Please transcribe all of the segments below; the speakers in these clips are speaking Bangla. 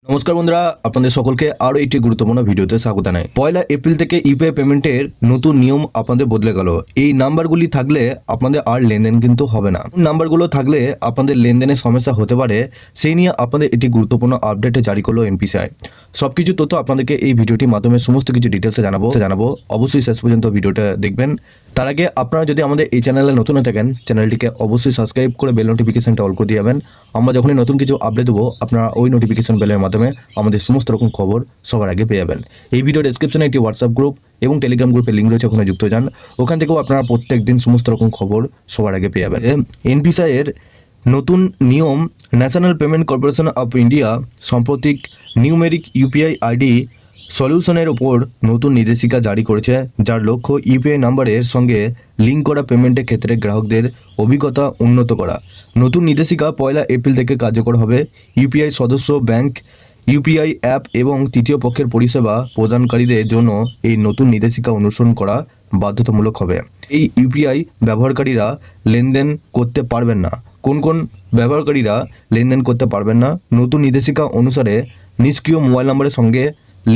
নমস্কার বন্ধুরা, আপনাদের সকলকে আরও একটি গুরুত্বপূর্ণ ভিডিওতে স্বাগত জানাই। 1 এপ্রিল থেকে ইউপিআই পেমেন্টের নতুন নিয়ম আপনাদের বদলে গেল। এই নাম্বারগুলি থাকলে আপনাদের আর লেনদেন কিন্তু হবে না। নাম্বারগুলো থাকলে আপনাদের লেনদেনের সমস্যা হতে পারে, সেই নিয়ে আপনাদের একটি গুরুত্বপূর্ণ আপডেট জারি করলো এনপিসিআই। সবকিছু তথ্য আপনাদেরকে এই ভিডিওটির মাধ্যমে সমস্ত কিছু ডিটেলসে জানাবো। অবশ্যই শেষ পর্যন্ত ভিডিওটা দেখবেন। তার আগে আপনারা যদি আমাদের এই চ্যানেলে নতুন হয়ে থাকেন, চ্যানেলটিকে অবশ্যই সাবস্ক্রাইব করে বেল নোটিফিকেশনটা অল করে দিয়ে যাবেন। আমরা যখনই নতুন কিছু আপডেট দেবো, আপনারা ওই নোটিফিকেশন বেলের মাধ্যমে আমাদের সমস্ত রকম খবর সবার আগে পেয়ে যাবেন। এই ভিডিও ডেসক্রিপশনে একটি হোয়াটসঅ্যাপ গ্রুপ এবং টেলিগ্রাম গ্রুপের লিঙ্ক রয়েছে, ওখানে যুক্ত যান। ওখান থেকেও আপনারা প্রত্যেক দিন সমস্ত রকম খবর সবার আগে পেয়ে যাবেন। এনপিসিআইয়ের নতুন নিয়ম, national payment corporation of India সাম্প্রতিক নিউমেরিক ইউপিআই আইডি সলিউশনের ওপর নতুন নির্দেশিকা জারি করেছে, যার লক্ষ্য ইউপিআই নাম্বারের সঙ্গে লিঙ্ক করা পেমেন্টের ক্ষেত্রে গ্রাহকদের অভিজ্ঞতা উন্নত করা। নতুন নির্দেশিকা 1 এপ্রিল থেকে কার্যকর হবে। ইউপিআই সদস্য ব্যাংক, ইউপিআই অ্যাপ এবং তৃতীয় পক্ষের পরিষেবা প্রদানকারীদের জন্য এই নতুন নির্দেশিকা অনুসরণ করা বাধ্যতামূলক হবে। এই ইউপিআই ব্যবহারকারীরা লেনদেন করতে পারবেন না। কোন ব্যবহারকারীরা লেনদেন করতে পারবেন না? নতুন নির্দেশিকা অনুসারে নিষ্ক্রিয় মোবাইল নম্বরের সঙ্গে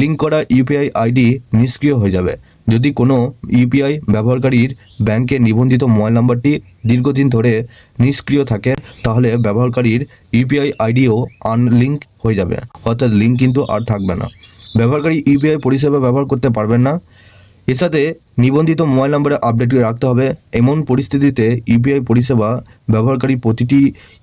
লিঙ্ক করা ইউপিআই আইডি নিষ্ক্রিয় হয়ে যাবে। যদি কোনো ইউপিআই ব্যবহারকারীর ব্যাংকে নিবন্ধিত মোবাইল নাম্বারটি দীর্ঘদিন ধরে নিষ্ক্রিয় থাকে, তাহলে ব্যবহারকারীর ইউপিআই আইডিও আনলিঙ্ক হয়ে যাবে, অর্থাৎ লিঙ্ক কিন্তু আর থাকবে না। ব্যবহারকারী ইউপিআই পরিষেবা ব্যবহার করতে পারবেন না। এর সাথে নিবন্ধিত মোবাইল নম্বরে আপডেট রাখতে হবে। এমন পরিস্থিতিতে ইউপিআই পরিষেবা ব্যবহারকারী প্রতিটি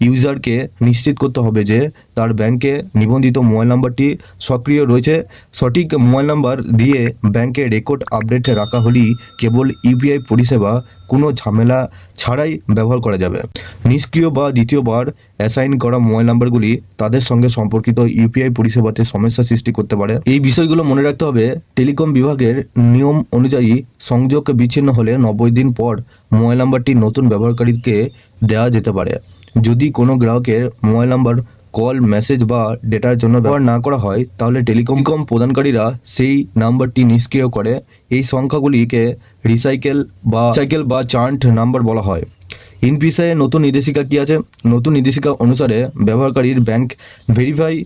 ইউজারকে নিশ্চিত করতে হবে যে তার ব্যাংকে নিবন্ধিত মোবাইল নাম্বারটি সক্রিয় রয়েছে। সঠিক মোবাইল নাম্বার দিয়ে ব্যাংকে রেকর্ড আপডেট রাখা হলেই কেবল ইউপিআই পরিষেবা কোনো ঝামেলা ছাড়াই ব্যবহার করা যাবে। নিষ্ক্রিয় বা দ্বিতীয়বার অ্যাসাইন করা মোবাইল নাম্বারগুলি তাদের সঙ্গে সম্পর্কিত ইউপিআই পরিষেবাতে সমস্যা সৃষ্টি করতে পারে। এই বিষয়গুলো মনে রাখতে হবে। টেলিকম বিভাগের নিয়ম অনুযায়ী সংযোগ বিচ্ছিন্ন হলে 90 দিন পর মোবাইল নাম্বারটি নতুন ব্যবহারকারীকে দেওয়া যেতে পারে। যদি কোনো গ্রাহকের মোবাইল নাম্বার কল, মেসেজ বা ডেটার জন্য ব্যবহার না করা হয়, তাহলে টেলিকম প্রদানকারীরা সেই নাম্বারটি নিষ্ক্রিয় করে। এই সংখ্যাগুলিকে রিসাইকেল বা চার্ট নাম্বার বলা হয়। এনপিসিআই নতুন নির্দেশিকা কী আছে? নতুন নির্দেশিকা অনুসারে ব্যবহারকারীর ব্যাংক ভেরিফাই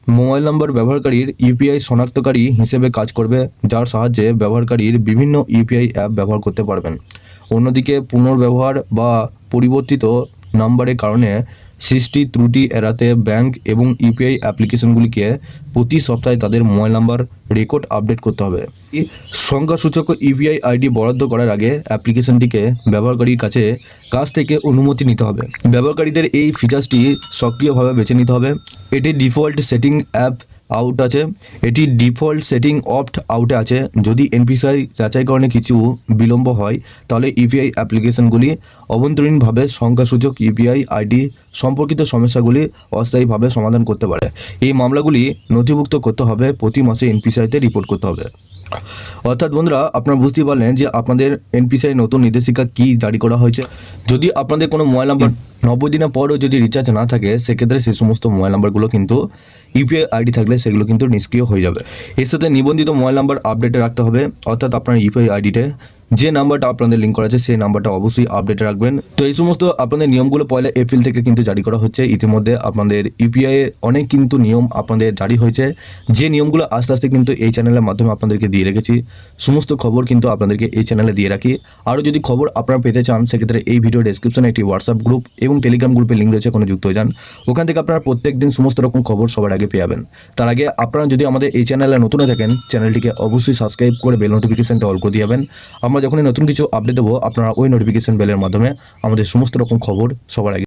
মোবাইল নম্বর ব্যবহারকারীর ইউপিআই শনাক্তকারী হিসেবে কাজ করবে, যার সাহায্যে ব্যবহারকারীর বিভিন্ন ইউপিআই অ্যাপ ব্যবহার করতে পারবেন। অন্যদিকে পুনর্ব্যবহার বা পরিবর্তিত নম্বরের কারণে সৃষ্টি ত্রুটি এড়াতে ব্যাংক এবং ইউপিআই অ্যাপ্লিকেশনগুলিকে প্রতি সপ্তাহে তাদের মোবাইল নাম্বার রেকর্ড আপডেট করতে হবে। সংখ্যাসূচক ইউপিআই আইডি বরাদ্দ করার আগে অ্যাপ্লিকেশনটিকে ব্যবহারকারীর কাছ থেকে অনুমতি নিতে হবে। ব্যবহারকারীদের এই ফিচার্সটি সক্রিয়ভাবে বেছে নিতে হবে। এটি ডিফল্ট সেটিং অপ্ট আউটে আছে। যদি এনপিসিআই যাচাইকরণে কিছু বিলম্ব হয়, তাহলে ইউপিআই অ্যাপ্লিকেশনগুলি অভ্যন্তরীণভাবে সংখ্যাসূচক ইউপিআই আইডি সম্পর্কিত সমস্যাগুলি অস্থায়ীভাবে সমাধান করতে পারে। এই মামলাগুলি নথিভুক্ত করতে হবে, প্রতি মাসে এনপিসিআইতে রিপোর্ট করতে হবে। অর্থাৎ বন্ধুরা, আপনারা বুঝতেই পারলেন যে আপনাদের এনপিসিআই নতুন নির্দেশিকা কী জারি করা হয়েছে। যদি আপনাদের কোনো মোবাইল নাম্বার 90 দিনের পরও যদি রিচার্জ না থাকে, সেক্ষেত্রে সেই সমস্ত মোবাইল নাম্বারগুলো কিন্তু ইউপিআই আইডি থাকলে সেগুলো কিন্তু নিষ্ক্রিয় হয়ে যাবে। এর সাথে নিবন্ধিত মোবাইল নাম্বার আপডেটে রাখতে হবে, অর্থাৎ আপনার ইউপিআই আইডিতে যে নাম্বারটা আপনাদের লিঙ্ক করা আছে সেই নাম্বারটা অবশ্যই আপডেটে রাখবেন। তো এই সমস্ত আপনাদের নিয়মগুলো 1 এপ্রিল থেকে কিন্তু জারি করা হচ্ছে। ইতিমধ্যে আপনাদের ইউপিআই এর অনেক কিন্তু নিয়ম আপনাদের জারি হয়েছে, যে নিয়মগুলো আস্তে আস্তে কিন্তু এই চ্যানেলের মাধ্যমে আপনাদেরকে দিয়ে রেখেছি। সমস্ত খবর কিন্তু আপনাদেরকে এই চ্যানেলে দিয়ে রাখি। আরও যদি খবর আপনারা পেতে চান, সেক্ষেত্রে এই ভিডিও ডেসক্রিপশনে একটি হোয়াটসঅ্যাপ গ্রুপ এবং টেলিগ্রাম গ্রুপের লিঙ্ক রয়েছে, কোনো যুক্ত হয়ে যান। ওখান থেকে আপনারা প্রত্যেক দিন সমস্ত রকম খবর সবার আগে পেয়ে যাবেন। তার আগে আপনারা যদি আমাদের এই চ্যানেলে নতুন হয়ে থাকেন, চ্যানেলটিকে অবশ্যই সাবস্ক্রাইব করে বেল নোটিফিকেশনটা অল করে দিয়ে যাবেন। আমরা যখনই নতুন কিছু আপডেট দেবো, আপনারা ওই নোটিফিকেশন বেলের মাধ্যমে আমাদের সমস্ত রকম খবর সবার আগে